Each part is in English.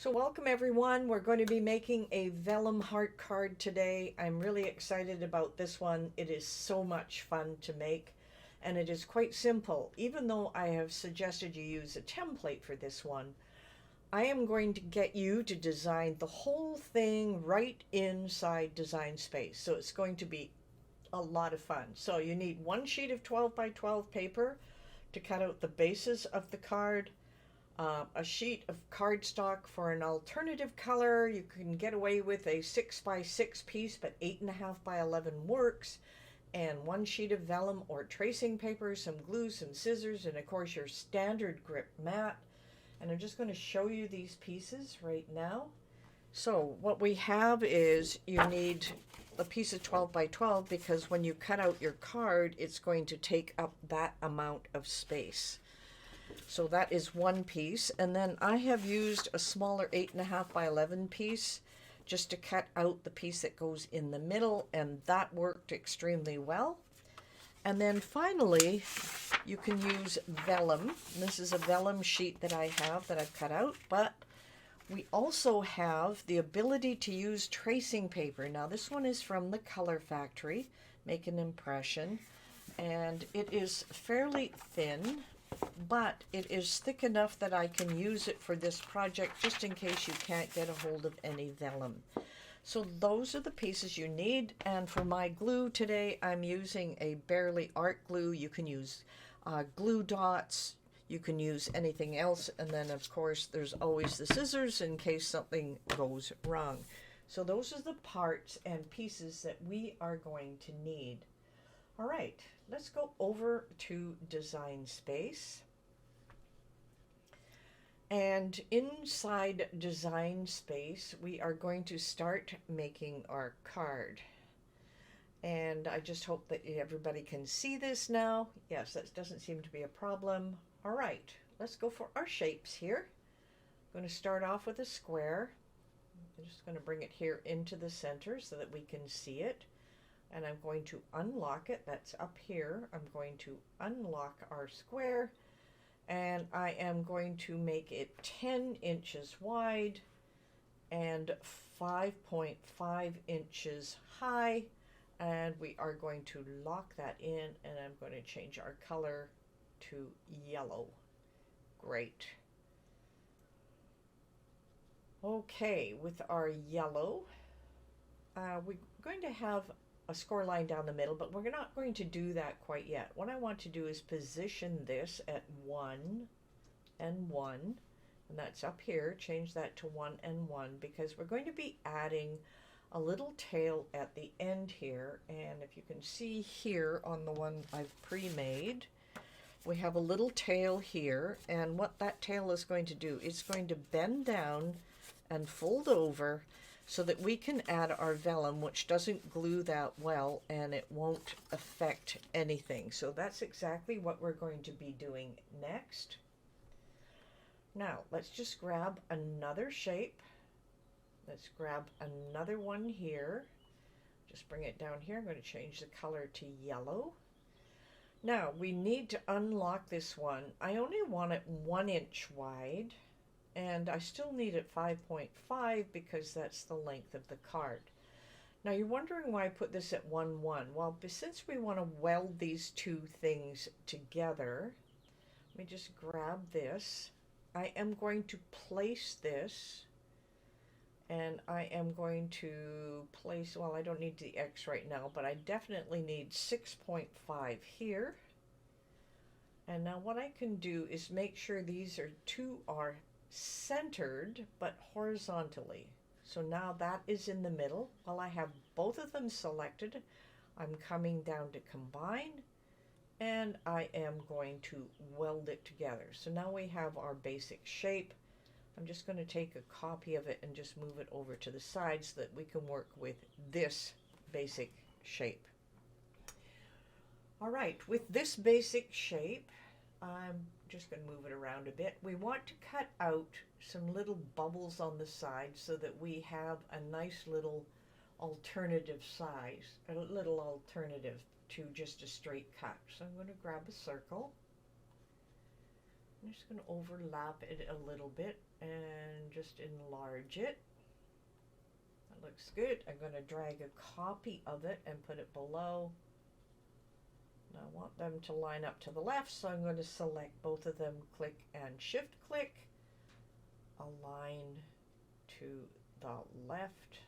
So welcome everyone. We're going to be making a vellum heart card today. I'm really excited about this one. It is so much fun to make and it is quite simple. Even though I have suggested you use a template for this one, I am going to get you to design the whole thing right inside Design Space. So it's going to be a lot of fun. So you need one sheet of 12 by 12 paper to cut out the bases of the card, a sheet of cardstock for an alternative color. You can get away with a 6 by 6 piece, but 8.5 by 11 works. And one sheet of vellum or tracing paper, some glue, some scissors, and of course your standard grip mat. And I'm just going to show you these pieces right now. So what we have is you need a piece of 12 by 12 because when you cut out your card, it's going to take up that amount of space. So that is one piece, and then I have used a smaller 8.5 by 11 piece just to cut out the piece that goes in the middle, and that worked extremely well. And then finally, you can use vellum. This is a vellum sheet that I have that I've cut out, but we also have the ability to use tracing paper. Now this one is from the Color Factory, Make an Impression, and it is fairly thin, but it is thick enough that I can use it for this project just in case you can't get a hold of any vellum. So those are the pieces you need, and for my glue today I'm using a Barely Art glue. You can use glue dots, you can use anything else, and then of course there's always the scissors in case something goes wrong. So those are the parts and pieces that we are going to need. All right, let's go over to Design Space. And inside Design Space, we are going to start making our card. And I just hope that everybody can see this now. Yes, that doesn't seem to be a problem. All right, let's go for our shapes here. I'm going to start off with a square. I'm just going to bring it here into the center so that we can see it. And I'm going to unlock it. That's up here. I'm going to unlock our square, and I am going to make it 10 inches wide and 5.5 inches high, and we are going to lock that in, and I'm going to change our color to yellow. Great. Okay, with our yellow, we're going to have a score line down the middle, but we're not going to do that quite yet. What I want to do is position this at 1 and 1, and that's up here. Change that to 1 and 1 because we're going to be adding a little tail at the end here. And if you can see here on the one I've pre-made, we have a little tail here, and what that tail is going to do is going to bend down and fold over so that we can add our vellum, which doesn't glue that well and it won't affect anything. So that's exactly what we're going to be doing next. Now let's just grab another shape. Let's grab another one here. Just bring it down here. I'm going to change the color to yellow. Now we need to unlock this one. I only want it 1 inch wide, and I still need it 5.5 because that's the length of the card. Now you're wondering why I put this at 1, 1. Well, since we want to weld these two things together, let me just grab this. I am going to place this, and I am going to place, well, I don't need the X right now, but I definitely need 6.5 here. And now what I can do is make sure these two are centered but horizontally. So now that is in the middle. While I have both of them selected, I'm coming down to combine, and I am going to weld it together. So now we have our basic shape. I'm just going to take a copy of it and just move it over to the side so that we can work with this basic shape. All right, with this basic shape, I'm just going to move it around a bit. We want to cut out some little bubbles on the side so that we have a nice little alternative size, a little alternative to just a straight cut. So I'm going to grab a circle, I'm just going to overlap it a little bit and just enlarge it. That looks good. I'm going to drag a copy of it and put it below. And I want them to line up to the left, so I'm going to select both of them, click and shift click, align to the left.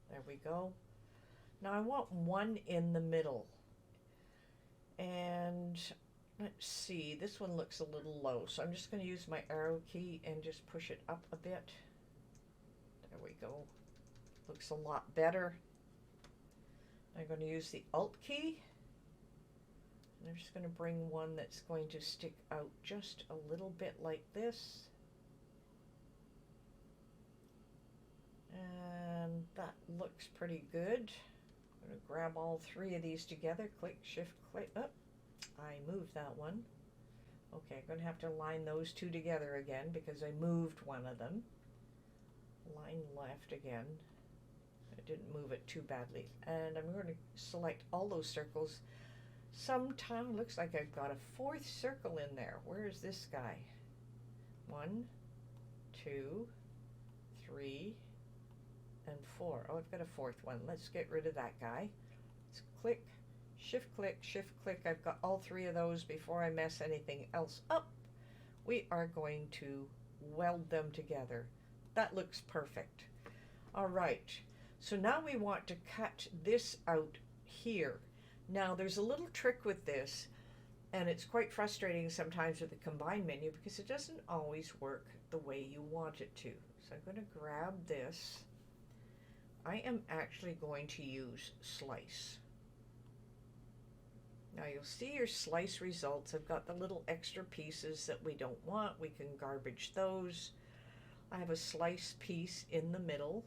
There we go. Now I want one in the middle. And let's see, this one looks a little low, so I'm just going to use my arrow key and just push it up a bit. There we go. Looks a lot better. I'm going to use the Alt key. And I'm just going to bring one that's going to stick out just a little bit like this. And that looks pretty good. I'm going to grab all three of these together, click, shift, click. Oh, I moved that one. Okay, I'm going to have to line those two together again because I moved one of them. Line left again. I didn't move it too badly. And I'm going to select all those circles. Sometime looks like I've got a fourth circle in there. Where is this guy? 1, 2, 3, and 4. Oh, I've got a fourth one. Let's get rid of that guy. Let's click, shift click, shift click. I've got all three of those. Before I mess anything else up, we are going to weld them together. That looks perfect. All right, so now we want to cut this out here. Now there's a little trick with this, and it's quite frustrating sometimes with the combine menu because it doesn't always work the way you want it to. So I'm going to grab this. I am actually going to use slice. Now you'll see your slice results. I've got the little extra pieces that we don't want. We can garbage those. I have a slice piece in the middle.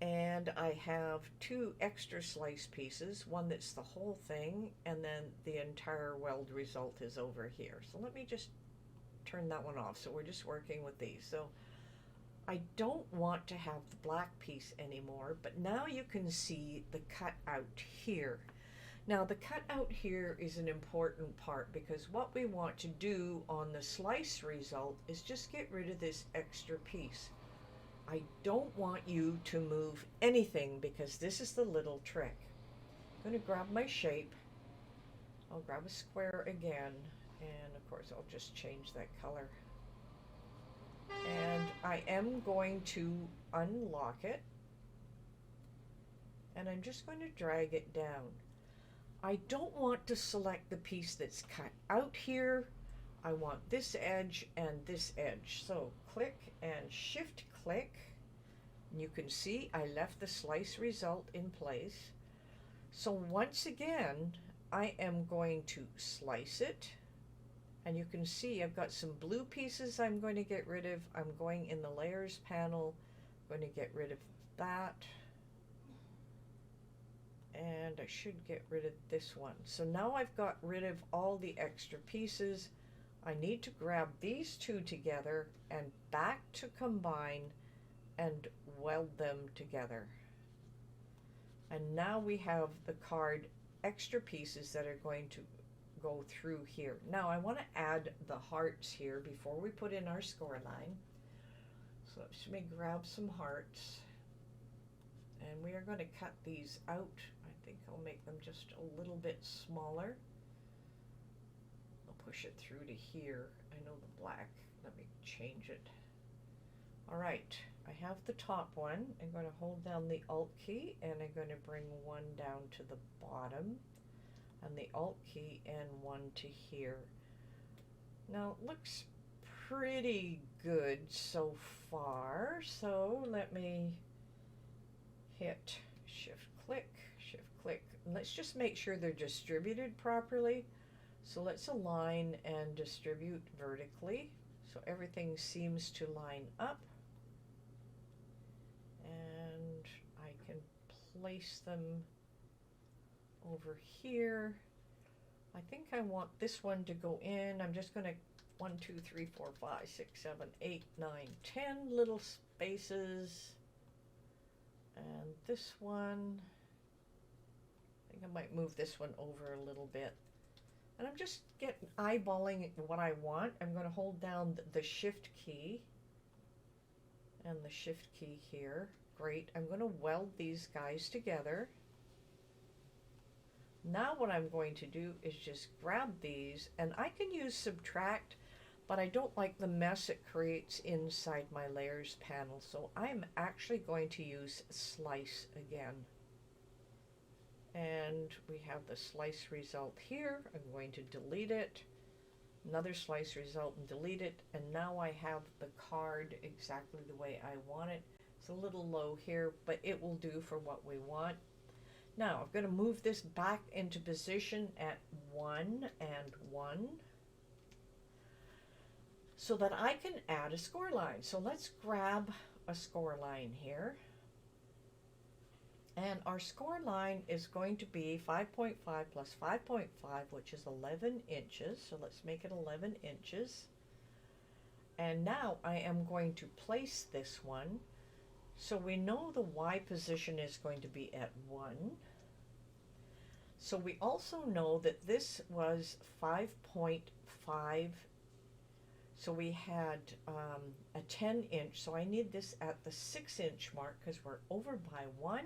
And I have two extra slice pieces, one that's the whole thing, and then the entire weld result is over here. So let me just turn that one off. So we're just working with these. So I don't want to have the black piece anymore, but now you can see the cut out here. Now the cut out here is an important part because what we want to do on the slice result is just get rid of this extra piece. I don't want you to move anything because this is the little trick. I'm going to grab my shape. I'll grab a square again, and of course I'll just change that color. And I am going to unlock it, and I'm just going to drag it down. I don't want to select the piece that's cut out here. I want this edge and this edge. So click and shift click. You can see I left the slice result in place. So once again, I am going to slice it. And you can see I've got some blue pieces I'm going to get rid of. I'm going in the layers panel, I'm going to get rid of that. And I should get rid of this one. So now I've got rid of all the extra pieces. I need to grab these two together and back to combine and weld them together. And now we have the card extra pieces that are going to go through here. Now I want to add the hearts here before we put in our score line. So let me grab some hearts, and we are going to cut these out. I think I'll make them just a little bit smaller. I'll push it through to here. I know the black. Let me change it. All right, I have the top one. I'm going to hold down the Alt key, and I'm going to bring one down to the bottom, and the Alt key and one to here. Now it looks pretty good so far, so let me hit shift click, and let's just make sure they're distributed properly. So let's align and distribute vertically so everything seems to line up, and I can place them over here. I think I want this one to go in. I'm just going to 1, 2, 3, 4, 5, 6, 7, 8, 9, 10 little spaces. And this one, I think I might move this one over a little bit. And I'm just eyeballing what I want. I'm going to hold down the shift key and the shift key here. Great. I'm going to weld these guys together. Now what I'm going to do is just grab these, and I can use subtract, but I don't like the mess it creates inside my layers panel, so I'm actually going to use slice again. And we have the slice result here. I'm going to delete it, another slice result and delete it, and now I have the card exactly the way I want it. It's a little low here, but it will do for what we want. Now I'm going to move this back into position at 1 and 1 so that I can add a score line. So let's grab a score line here. And our score line is going to be 5.5 plus 5.5, which is 11 inches. So let's make it 11 inches. And now I am going to place this one. So we know the Y position is going to be at 1. So we also know that this was 5.5. So we had a 10 inch. So I need this at the 6 inch mark because we're over by 1.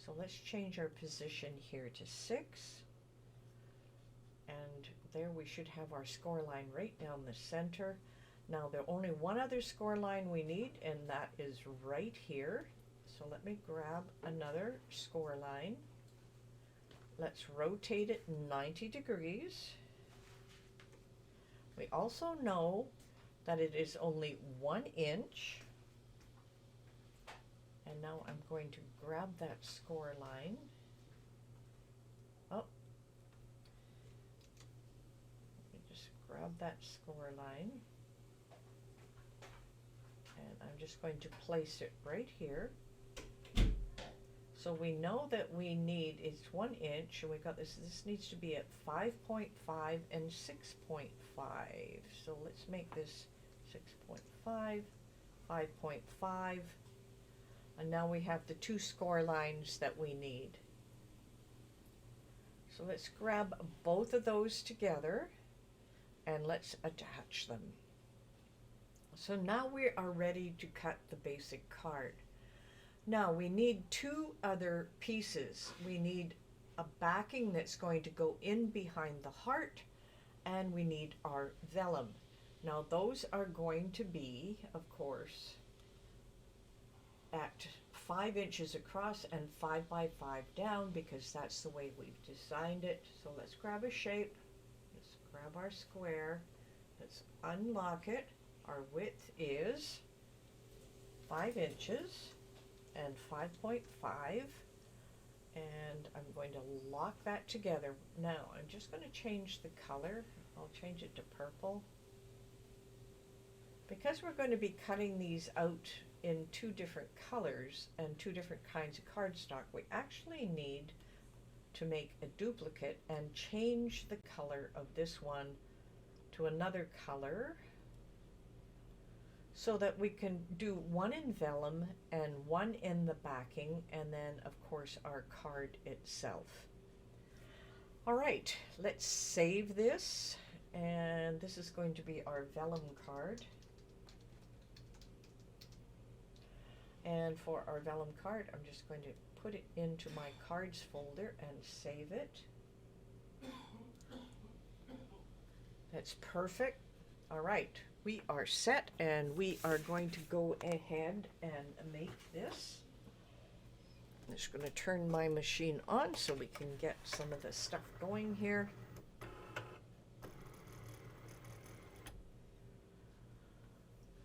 So let's change our position here to 6. And there we should have our score line right down the center. Now there's only one other score line we need, and that is right here. So let me grab another score line. Let's rotate it 90 degrees. We also know that it is only 1 inch. And now I'm going to grab that score line. Oh, let me just grab that score line. And I'm just going to place it right here. So we know that we need, it's 1 inch, and we got this needs to be at 5.5 and 6.5. So let's make this 6.5, 5.5. And now we have the two score lines that we need. So let's grab both of those together and let's attach them. So now we are ready to cut the basic card. Now we need two other pieces. We need a backing that's going to go in behind the heart, and we need our vellum. Now those are going to be, of course, at 5 inches across and 5 by 5 down, because that's the way we've designed it. So let's grab a shape. Let's grab our square. Let's unlock it. Our width is 5 inches and 5.5. And I'm going to lock that together. Now I'm just going to change the color. I'll change it to purple. Because we're going to be cutting these out in two different colors and two different kinds of cardstock, we actually need to make a duplicate and change the color of this one to another color so that we can do one in vellum and one in the backing, and then of course our card itself. All right, let's save this, and this is going to be our vellum card. And for our vellum card, I'm just going to put it into my cards folder and save it. That's perfect. All right, we are set, and we are going to go ahead and make this. I'm just going to turn my machine on so we can get some of the stuff going here.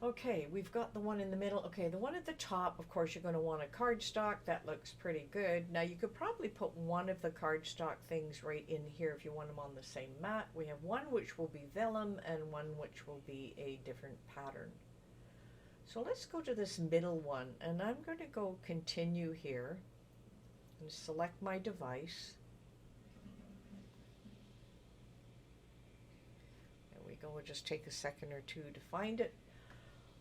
Okay, we've got the one in the middle. Okay, the one at the top, of course, you're going to want a cardstock. That looks pretty good. Now, you could probably put one of the cardstock things right in here if you want them on the same mat. We have one which will be vellum and one which will be a different pattern. So let's go to this middle one, and I'm going to go continue here and select my device. There we go. We'll just take a second or two to find it.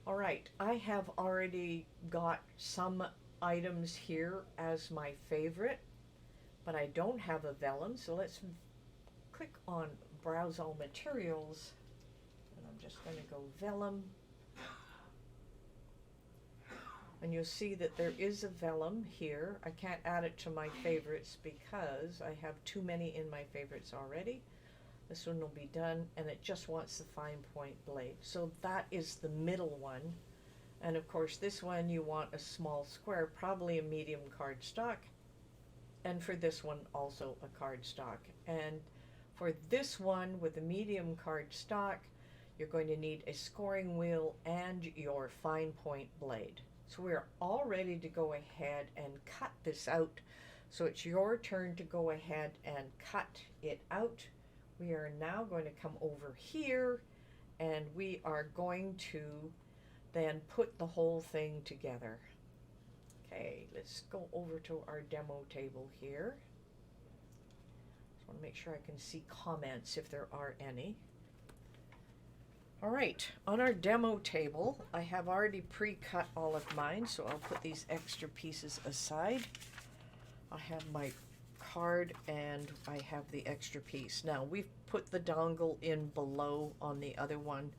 All right, I have already got some items here as my favorite, but I don't have a vellum, so let's click on browse all materials, and I'm just going to go vellum. And you'll see that there is a vellum here. I can't add it to my favorites because I have too many in my favorites already. This one will be done, and it just wants the fine point blade. So that is the middle one. And of course this one you want a small square, probably a medium cardstock. And for this one also a cardstock. And for this one with a medium cardstock, you're going to need a scoring wheel and your fine point blade. So we're all ready to go ahead and cut this out. So it's your turn to go ahead and cut it out. We are now going to come over here and we are going to then put the whole thing together. Okay, let's go over to our demo table here. Just want to make sure I can see comments if there are any. All right, on our demo table, I have already pre-cut all of mine, so I'll put these extra pieces aside. I have my card and I have the extra piece. Now, we've put the dongle in below on the other one.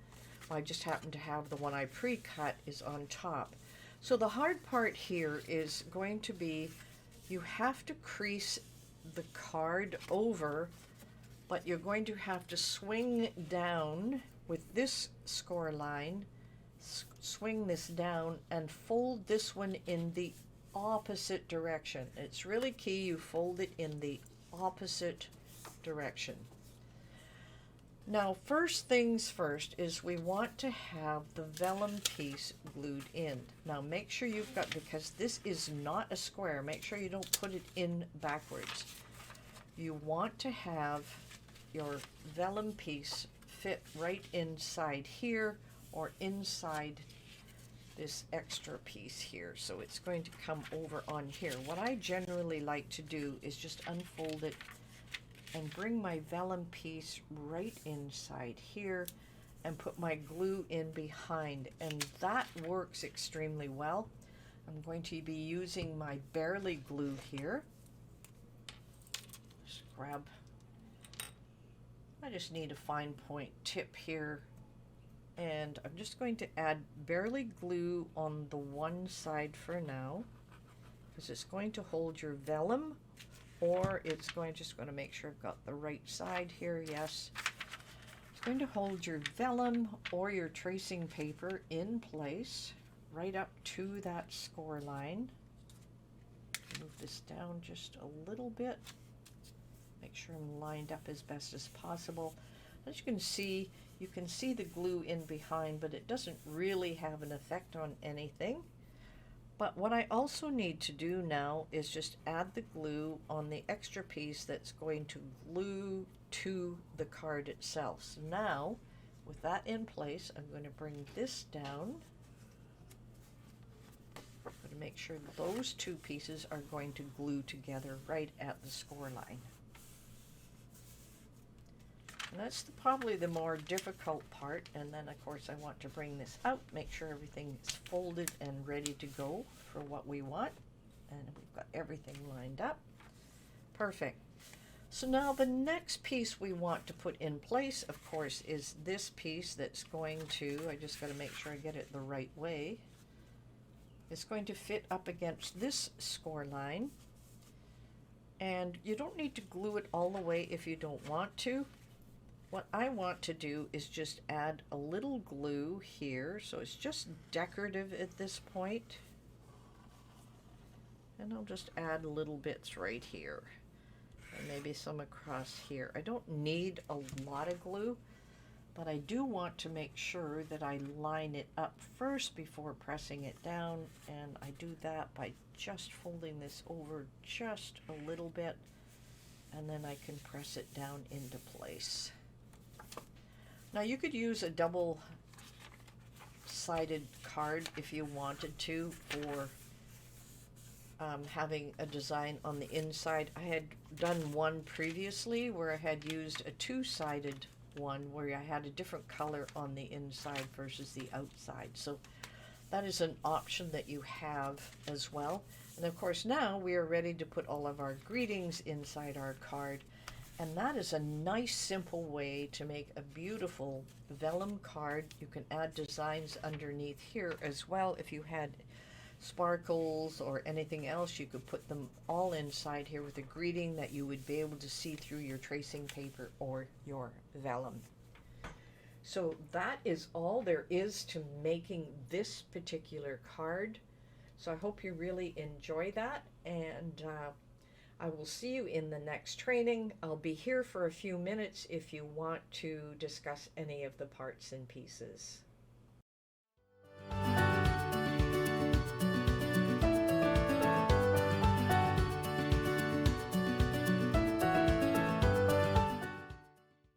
I just happen to have the one I pre-cut is on top. So the hard part here is going to be you have to crease the card over, but you're going to have to swing down with this score line, swing this down and fold this one in the opposite direction. It's really key you fold it in the opposite direction. Now, first things first is we want to have the vellum piece glued in. Now make sure you've got, because this is not a square, make sure you don't put it in backwards. You want to have your vellum piece fit right inside here or inside this extra piece here. So it's going to come over on here. What I generally like to do is just unfold it and bring my vellum piece right inside here and put my glue in behind, and that works extremely well. I'm going to be using my Barely glue here. Just grab, I just need a fine point tip here, and I'm just going to add Barely glue on the one side for now, because it's going to hold your vellum, or it's going, just going to make sure I've got the right side here, yes. It's going to hold your vellum or your tracing paper in place right up to that score line. Move this down just a little bit. Make sure I'm lined up as best as possible. As you can see the glue in behind, but it doesn't really have an effect on anything. But what I also need to do now is just add the glue on the extra piece that's going to glue to the card itself. So now, with that in place, I'm going to bring this down. I'm going to make sure those two pieces are going to glue together right at the score line. And that's probably the more difficult part. And then of course I want to bring this out, make sure everything is folded and ready to go for what we want. And we've got everything lined up. Perfect. So now the next piece we want to put in place, of course, is this piece that's going to, I just got to make sure I get it the right way. It's going to fit up against this score line. And you don't need to glue it all the way if you don't want to. What I want to do is just add a little glue here, so it's just decorative at this point. And I'll just add little bits right here, and maybe some across here. I don't need a lot of glue, but I do want to make sure that I line it up first before pressing it down, and I do that by just folding this over just a little bit, and then I can press it down into place. Now you could use a double-sided card if you wanted to for having a design on the inside. I had done one previously where I had used a two-sided one where I had a different color on the inside versus the outside. So that is an option that you have as well. And of course now we are ready to put all of our greetings inside our card. And that is a nice simple way to make a beautiful vellum card. You can add designs underneath here as well. If you had sparkles or anything else, you could put them all inside here with a greeting that you would be able to see through your tracing paper or your vellum. So that is all there is to making this particular card. So I hope you really enjoy that, and I will see you in the next training. I'll be here for a few minutes if you want to discuss any of the parts and pieces.